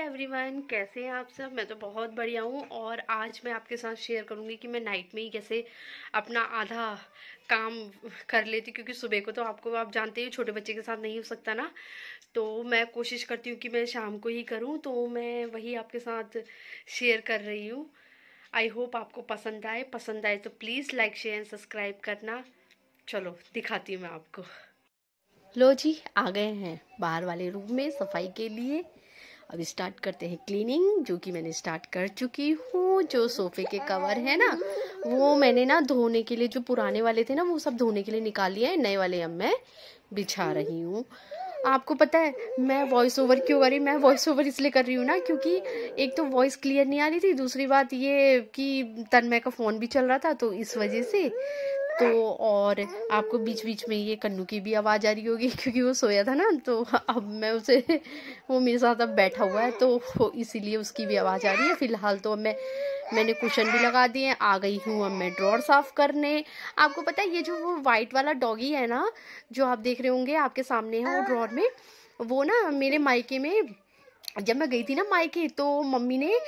Everyone, कैसे हैं आप सब। मैं तो बहुत बढ़िया हूँ। और आज मैं आपके साथ शेयर करूँगी कि मैं नाइट में ही कैसे अपना आधा काम कर लेती, क्योंकि सुबह को तो आप जानते ही छोटे बच्चे के साथ नहीं हो सकता ना। तो मैं कोशिश करती हूँ कि मैं शाम को ही करूँ, तो मैं वही आपके साथ शेयर कर रही हूँ। आई होप आपको पसंद आए तो please like share and subscribe करना। चलो दिखाती हूँ मैं आपको। लो जी, आ गए हैं बाहर वाले रूम में सफाई के लिए। अब स्टार्ट करते हैं क्लीनिंग, जो कि मैंने स्टार्ट कर चुकी हूँ। जो सोफे के कवर है ना, वो मैंने ना धोने के लिए, जो पुराने वाले थे ना वो सब धोने के लिए निकाल लिया है। नए वाले अब मैं बिछा रही हूँ। आपको पता है मैं वॉइस ओवर क्यों कर रही हूँ? मैं वॉइस ओवर इसलिए कर रही हूँ ना, क्योंकि एक तो वॉइस क्लियर नहीं आ रही थी, दूसरी बात ये कि तन्मय का फ़ोन भी चल रहा था, तो इस वजह से। तो और आपको बीच बीच में ये कन्नू की भी आवाज़ आ रही होगी, क्योंकि वो सोया था ना। तो अब मैं उसे, वो मेरे साथ अब बैठा हुआ है, तो इसीलिए उसकी भी आवाज़ आ रही है। फिलहाल तो अब मैंने कुशन भी लगा दिए हैं। आ गई हूँ अब मैं ड्रॉर साफ़ करने। आपको पता है ये जो वो वाइट वाला डॉगी है ना, जो आप देख रहे होंगे आपके सामने है वो ड्रॉर में, वो ना मेरे मायके में जब मैं गई थी ना मायके, तो मम्मी ने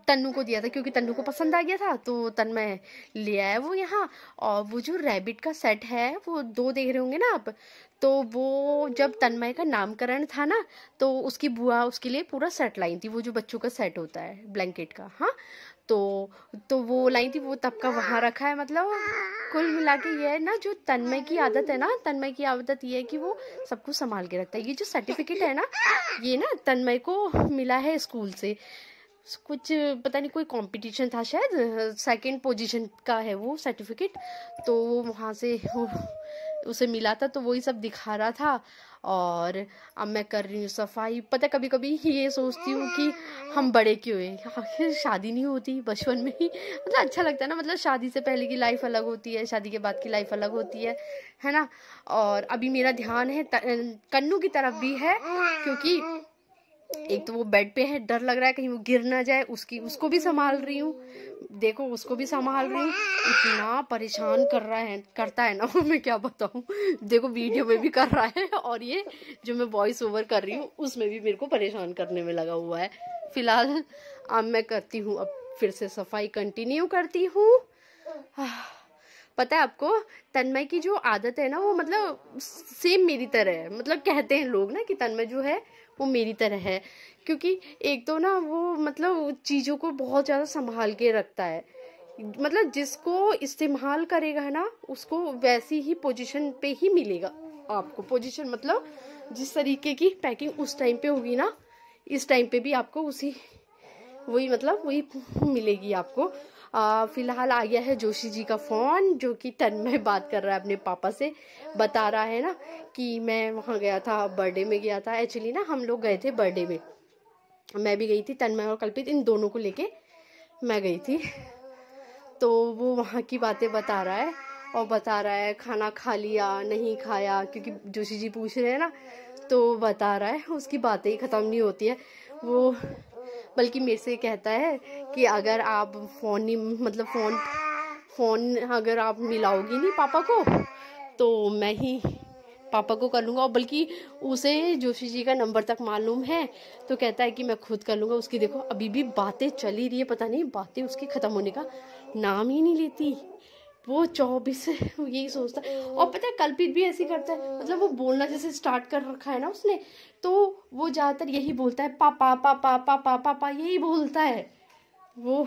तन्नू को दिया था, क्योंकि तन्नू को पसंद आ गया था, तो तन्मय ले आया वो यहाँ। और वो जो रैबिट का सेट है, वो 2 देख रहे होंगे ना आप, तो वो जब तन्मय का नामकरण था ना, तो उसकी बुआ उसके लिए पूरा सेट लाई थी, वो जो बच्चों का सेट होता है ब्लैंकेट का। हाँ, तो वो लाई थी, वो तब का वहाँ रखा है। मतलब कुल मिला के ये है ना, जो तन्मय की आदत है ना, तन्मय की आदत ये है कि वो सब कुछ संभाल के रखता है। ये जो सर्टिफिकेट है ना, ये ना तन्मय को मिला है स्कूल से। कुछ पता नहीं, कोई कंपटीशन था शायद, सेकंड पोजीशन का है वो सर्टिफिकेट। तो वहाँ से उसे मिला था, तो वही सब दिखा रहा था। और अब मैं कर रही हूँ सफाई। पता कभी कभी ये सोचती हूँ कि हम बड़े क्यों हैं, आखिर शादी नहीं होती बचपन में ही। मतलब अच्छा लगता है ना, मतलब शादी से पहले की लाइफ अलग होती है, शादी के बाद की लाइफ अलग होती है ना। और अभी मेरा ध्यान है कन्नू की तरफ भी है, क्योंकि एक तो वो बेड पे है, डर लग रहा है कहीं वो गिर ना जाए। उसको भी संभाल रही हूँ, देखो उसको भी संभाल रही हूँ। इतना परेशान करता है ना मैं क्या बताऊँ। देखो वीडियो में भी कर रहा है, और ये जो मैं वॉइस ओवर कर रही हूँ उसमें भी मेरे को परेशान करने में लगा हुआ है। फिलहाल अब मैं करती हूँ, अब फिर से सफाई कंटिन्यू करती हूँ। पता है आपको, तन्मय की जो आदत है ना, वो मतलब सेम मेरी तरह है। मतलब कहते हैं लोग ना कि तन्मय जो है वो मेरी तरह है, क्योंकि एक तो ना वो मतलब चीज़ों को बहुत ज़्यादा संभाल के रखता है। मतलब जिसको इस्तेमाल करेगा ना, उसको वैसी ही पोजीशन पे ही मिलेगा आपको। पोजीशन मतलब जिस तरीके की पैकिंग उस टाइम पे होगी ना, इस टाइम पे भी आपको वही मिलेगी आपको। फिलहाल आ गया है जोशी जी का फ़ोन, जो कि तन्मय बात कर रहा है अपने पापा से। बता रहा है ना कि मैं वहाँ गया था, बर्थडे में गया था। एक्चुअली ना हम लोग गए थे बर्थडे में, मैं भी गई थी, तन्मय और कल्पित इन दोनों को लेके मैं गई थी। तो वो वहाँ की बातें बता रहा है, और बता रहा है खाना खा लिया नहीं खाया, क्योंकि जोशी जी पूछ रहे हैं ना। तो बता रहा है, उसकी बातें ही ख़त्म नहीं होती है वो। बल्कि मेरे से कहता है कि अगर आप फ़ोन अगर आप मिलाओगी नहीं पापा को, तो मैं ही पापा को कर लूँगा। और बल्कि उसे जोशी जी का नंबर तक मालूम है, तो कहता है कि मैं खुद कर लूँगा। उसकी देखो अभी भी बातें चली रही है, पता नहीं बातें उसकी ख़त्म होने का नाम ही नहीं लेती। वो 24 यही सोचता है। और पता है कल्पित भी ऐसे करता है, मतलब वो बोलना जैसे स्टार्ट कर रखा है ना उसने, तो वो ज़्यादातर यही बोलता है, पापा पापा पापा पापा, यही बोलता है वो।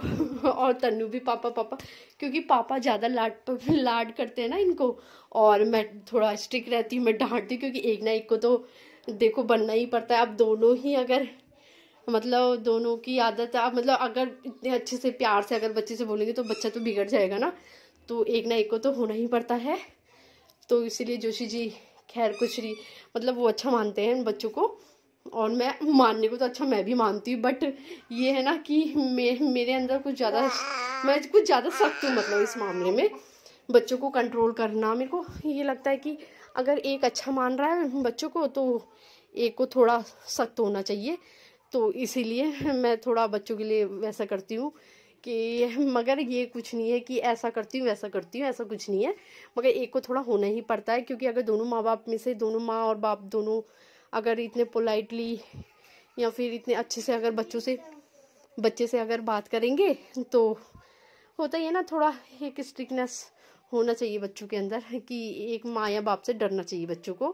और तन्नू भी पापा पापा, क्योंकि पापा ज़्यादा लाड करते हैं ना इनको। और मैं थोड़ा स्ट्रिक्ट रहती हूँ, मैं डांटती हूँ, क्योंकि एक ना एक को तो देखो बनना ही पड़ता है। अब दोनों ही अगर मतलब दोनों की आदत, आप मतलब अगर इतने अच्छे से प्यार से अगर बच्चे से बोलेंगे तो बच्चा तो बिगड़ जाएगा ना, तो एक ना एक को तो होना ही पड़ता है। तो इसीलिए जोशी जी खैर कुछ नहीं, मतलब वो अच्छा मानते हैं बच्चों को, और मैं मानने को तो अच्छा मैं भी मानती हूँ। बट ये है ना कि मेरे अंदर मैं कुछ ज़्यादा सख्त हूँ, मतलब इस मामले में बच्चों को कंट्रोल करना। मेरे को ये लगता है कि अगर एक अच्छा मान रहा है बच्चों को, तो एक को थोड़ा सख्त होना चाहिए। तो इसीलिए मैं थोड़ा बच्चों के लिए वैसा करती हूँ कि, मगर ये कुछ नहीं है कि ऐसा करती हूँ वैसा करती हूँ, ऐसा कुछ नहीं है। मगर एक को थोड़ा होना ही पड़ता है, क्योंकि अगर दोनों माँ बाप में से दोनों माँ और बाप दोनों अगर इतने पोलाइटली या फिर इतने अच्छे से अगर बच्चे से अगर बात करेंगे तो होता ही है ना, थोड़ा एक स्ट्रिक्टनेस होना चाहिए बच्चों के अंदर, कि एक माँ या बाप से डरना चाहिए बच्चों को,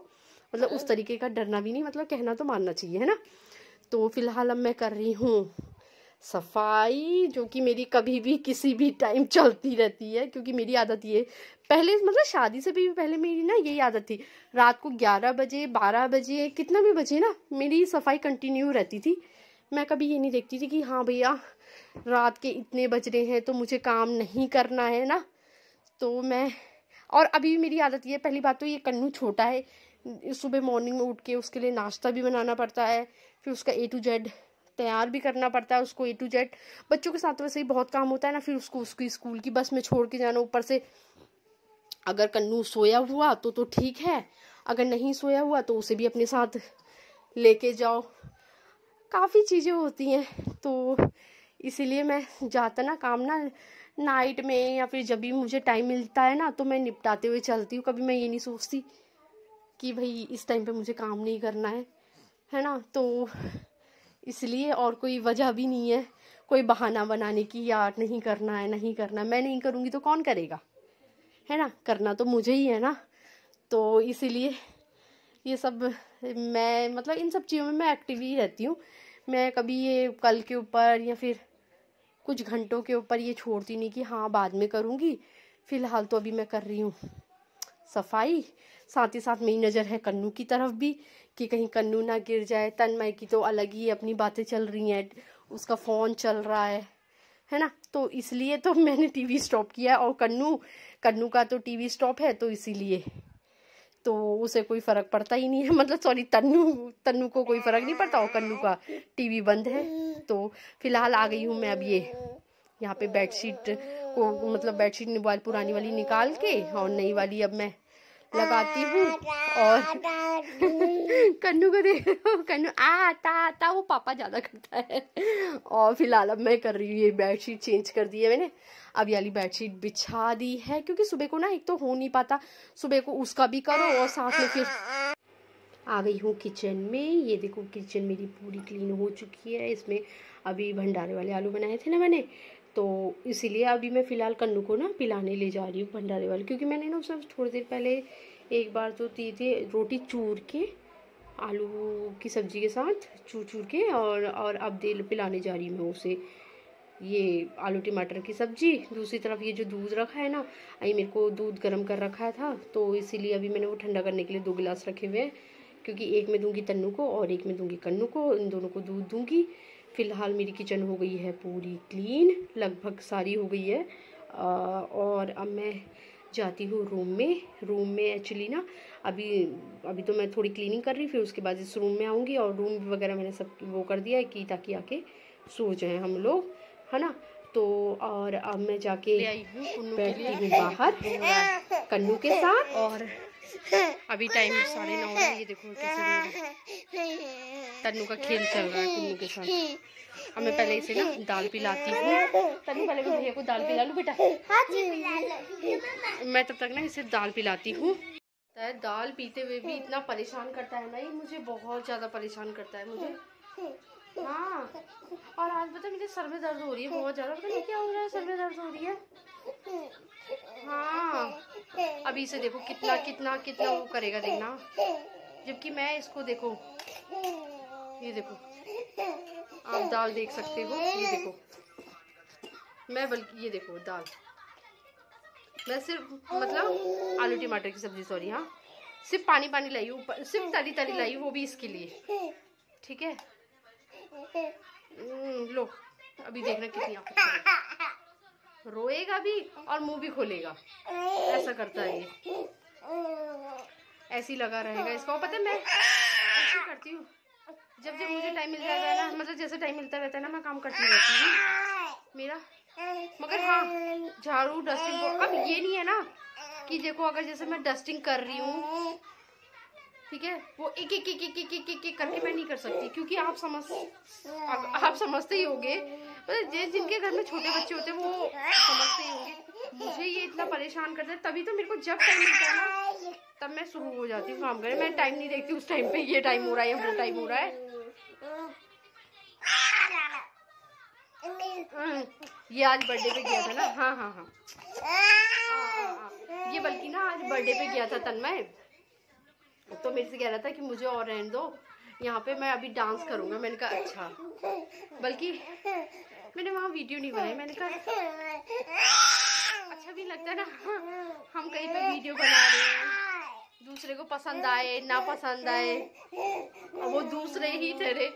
मतलब उस तरीके का डरना भी नहीं, मतलब कहना तो मानना चाहिए, है ना। तो फिलहाल अब मैं कर रही हूँ सफाई, जो कि मेरी कभी भी किसी भी टाइम चलती रहती है, क्योंकि मेरी आदत ये पहले, मतलब शादी से भी पहले मेरी ना यही आदत थी, रात को 11 बजे 12 बजे कितना भी बजे ना मेरी सफाई कंटिन्यू रहती थी। मैं कभी ये नहीं देखती थी कि हाँ भैया रात के इतने बज रहे हैं तो मुझे काम नहीं करना है ना। तो मैं, और अभी भी मेरी आदत ये है, पहली बात तो ये कन्नू छोटा है, सुबह मॉर्निंग में उठ के उसके लिए नाश्ता भी बनाना पड़ता है, फिर उसका A to Z तैयार भी करना पड़ता है उसको, A to Z। बच्चों के साथ तो वैसे ही बहुत काम होता है ना, फिर उसको उसकी स्कूल की बस में छोड़ के जाना, ऊपर से अगर कन्नू सोया हुआ तो ठीक है, अगर नहीं सोया हुआ तो उसे भी अपने साथ लेके जाओ, काफ़ी चीज़ें होती हैं। तो इसीलिए मैं ज़्यादा ना काम ना नाइट में या फिर जब भी मुझे टाइम मिलता है ना तो मैं निपटाते हुए चलती हूँ। कभी मैं ये नहीं सोचती कि भाई इस टाइम पे मुझे काम नहीं करना है ना। तो इसलिए, और कोई वजह भी नहीं है कोई बहाना बनाने की, यार नहीं करना है नहीं करना, मैं नहीं करूँगी तो कौन करेगा, है ना, करना तो मुझे ही है ना। तो इसीलिए ये सब, मैं मतलब इन सब चीज़ों में मैं एक्टिव ही रहती हूँ। मैं कभी ये कल के ऊपर या फिर कुछ घंटों के ऊपर ये छोड़ती नहीं कि हाँ बाद में करूँगी। फ़िलहाल तो अभी मैं कर रही हूँ सफाई, साथ ही साथ मेरी नज़र है कन्नू की तरफ भी, कि कहीं कन्नू ना गिर जाए। तन्मय की तो अलग ही अपनी बातें चल रही हैं, उसका फ़ोन चल रहा है ना। तो इसलिए तो मैंने टीवी स्टॉप किया है, और कन्नू का तो टीवी स्टॉप है, तो इसीलिए तो उसे कोई फ़र्क पड़ता ही नहीं है, मतलब सॉरी तन्नू को कोई फ़र्क नहीं पड़ता, और कन्नू का टीवी बंद है। तो फिलहाल आ गई हूँ मैं अब ये यहाँ पे बेडशीट को, मतलब बेडशीट पुरानी वाली निकाल के और नई वाली अब मैं लगाती हूँ। और कन्नू को देखो, कन्नू आता वो पापा ज़्यादा करता है। और फिलहाल अब मैं कर रही हूँ, ये बेडशीट चेंज कर दी है मैंने, अब ये वाली बेडशीट बिछा दी है, क्योंकि सुबह को ना एक तो हो नहीं पाता, सुबह को उसका भी करो और साथ में फिर आ गई हूँ किचन में। ये देखो किचन मेरी पूरी क्लीन हो चुकी है। इसमें अभी भंडारे वाले आलू बनाए थे ना मैंने, तो इसीलिए अभी मैं फ़िलहाल कन्नू को ना पिलाने ले जा रही हूँ भंडारे वाले, क्योंकि मैंने ना उसे थोड़ी देर पहले एक बार तो दी थी रोटी चूर के आलू की सब्ज़ी के साथ चूर के, और अब पिलाने जा रही हूँ मैं उसे ये आलू टमाटर की सब्ज़ी। दूसरी तरफ ये जो दूध रखा है ना, आई मेरे को दूध गर्म कर रखा था, तो इसीलिए अभी मैंने वो ठंडा करने के लिए 2 गिलास रखे हुए हैं, क्योंकि एक में दूंगी तन्नू को और एक में दूंगी कन्नू को, इन दोनों को दूध दूंगी। फ़िलहाल मेरी किचन हो गई है पूरी क्लीन, लगभग सारी हो गई है। और अब मैं जाती हूँ रूम में एक्चुअली ना अभी तो मैं थोड़ी क्लीनिंग कर रही, फिर उसके बाद इस रूम में आऊँगी, और रूम वगैरह मैंने सब वो कर दिया है कि ताकि आके सो जाएं हम लोग, है ना। तो और अब मैं जाके बैठती हूँ बाहर कन्नू के साथ, और अभी टाइम 9:30 है। ये देखो कैसे तन्नू का खेल चल रहा है कन्नू के साथ। अब मैं पहले इसे ना दाल पिलाती हूँ। तन्नू पहले मैं भैया को दाल पिला लूँ बेटा। मैं तब तक ना इसे दाल पिलाती हूँ। दाल पीते हुए भी इतना परेशान करता है ना, ये मुझे बहुत ज़्यादा परेशान करता है मुझे। हाँ, और आज पता मेरे सर में दर्द हो रही है बहुत ज़्यादा, पता नहीं क्या हो रहा है, सर में दर्द हो रही है। हाँ, अभी इसे देखो कितना कितना कितना वो करेगा देखना, जबकि मैं इसको देखो, ये देखो आप दाल देख सकते हो, ये देखो मैं बल्कि ये देखो दाल मैं सिर्फ मतलब आलू टमाटर की सब्जी, सॉरी, हाँ सिर्फ पानी लाई हूँ, सिर्फ तली लाई हूँ, वो भी इसके लिए, ठीक है। लो अभी देखना कितनी आंखें रोएगा भी और मुंह भी खोलेगा, ऐसा करता है ये, ऐसे ही लगा रहेगा इसका। पता है मैं ऐसे करती हूँ, जब मुझे टाइम मिल जाएगा ना, मतलब जैसे टाइम मिलता रहता है ना मैं काम करती रहती हूँ मेरा। मगर हाँ झाड़ू डस्टिंग को अब ये नहीं है ना कि देखो अगर जैसे मैं डस्टिंग कर रही हूँ, ठीक है, वो एक करके मैं नहीं कर सकती, क्योंकि आप समझते ही होंगे, जिनके घर में छोटे बच्चे होते हैं वो समझते ही होंगे। मुझे ये इतना परेशान करता है, तभी तो मेरे को जब टाइम मिलता है ना तब मैं शुरू हो जाती हूँ काम करने। मैं टाइम नहीं देखती उस टाइम पे ये टाइम हो रहा है या वो टाइम हो रहा है, ये आज बर्थडे पे गया था ना। हाँ हाँ हाँ, ये बल्कि ना आज बर्थडे पे गया था तन्मय, तो मेरे से कह रहा था कि मुझे और रहने दो यहाँ पे, मैं अभी डांस करूँगा। मैंने कहा अच्छा, बल्कि मैंने वहाँ वीडियो नहीं बनाई। मैंने कहा अच्छा भी लगता है ना, हम कहीं पे वीडियो बना रहे हैं, दूसरे को पसंद आए ना पसंद आए, वो दूसरे ही ठहरे।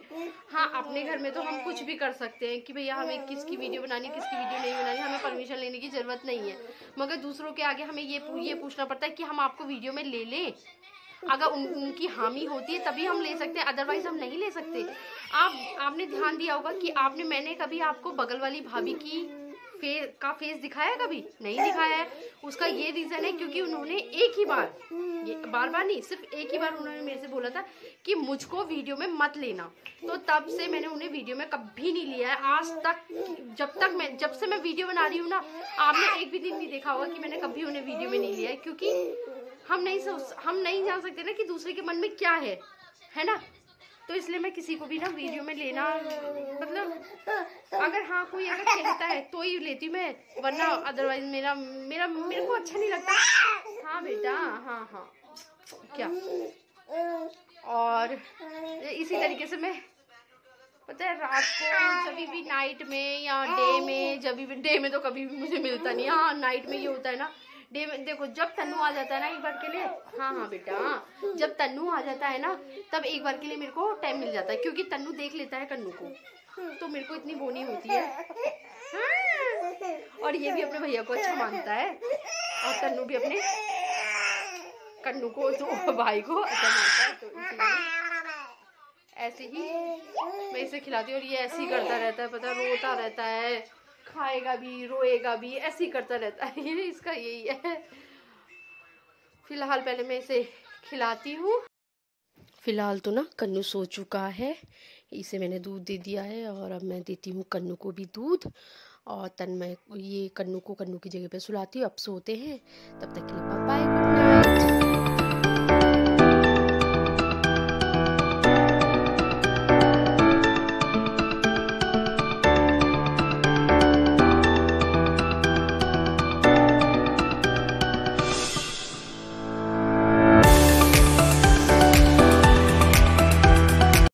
हाँ, अपने घर में तो हम कुछ भी कर सकते हैं कि भैया हमें किसकी वीडियो बनानी, किसकी वीडियो नहीं बनानी, हमें परमिशन लेने की ज़रूरत नहीं है। मगर दूसरों के आगे हमें ये पूछना पड़ता है कि हम आपको वीडियो में ले लें। अगर उनकी हामी होती है तभी हम ले सकते हैं, अदरवाइज हम नहीं ले सकते। आपने ध्यान दिया होगा कि मैंने कभी आपको बगल वाली भाभी की फेस दिखाया, कभी नहीं दिखाया है। उसका ये रीज़न है क्योंकि उन्होंने एक ही बार, ये बार बार नहीं, सिर्फ एक ही बार उन्होंने मेरे से बोला था कि मुझको वीडियो में मत लेना। तो तब से मैंने उन्हें वीडियो में कभी नहीं लिया है आज तक। जब से मैं वीडियो बना रही हूँ ना, आपने एक भी दिन नहीं देखा होगा कि मैंने कभी उन्हें वीडियो में नहीं लिया है, क्योंकि हम नहीं जान सकते ना कि दूसरे के मन में क्या है ना। तो इसलिए मैं किसी को भी ना वीडियो में लेना, मतलब अगर हाँ कोई अगर कहता है तो ही लेती मैं, वरना अदरवाइज मेरे को अच्छा नहीं लगता। हाँ बेटा, हाँ हाँ क्या। और इसी तरीके से मैं, पता है, रात को जब भी नाइट में या डे में तो कभी भी मुझे मिलता नहीं। हाँ, नाइट में ये होता है ना, डे में देखो जब तन्नू आ जाता है ना एक बार के लिए, हाँ हाँ बेटा, जब तन्नू आ जाता है ना तब एक बार के लिए मेरे को टाइम मिल जाता है, क्योंकि तन्नू देख लेता है कन्नू को, तो मेरे को इतनी बोनी होती है। हाँ। और ये भी अपने भैया को अच्छा मानता है, और तन्नू भी अपने कन्नू को, तो भाई को अच्छा मानता है। तो इसलिए ऐसे ही मैं इसे खिलाती हूँ, और ये ऐसे ही करता रहता है, पता है, रोता रहता है, खाएगा भी रोएगा भी, ऐसे ही करता रहता है। ये इसका यही है। फिलहाल पहले मैं इसे खिलाती हूँ। फिलहाल तो ना कन्नू सो चुका है, इसे मैंने दूध दे दिया है, और अब मैं देती हूँ कन्नू को भी दूध। और तन्मय ये कन्नू की जगह पे सुलाती हूँ। अब सोते हैं, तब तक के लिए बाय बाय, गुड नाइट।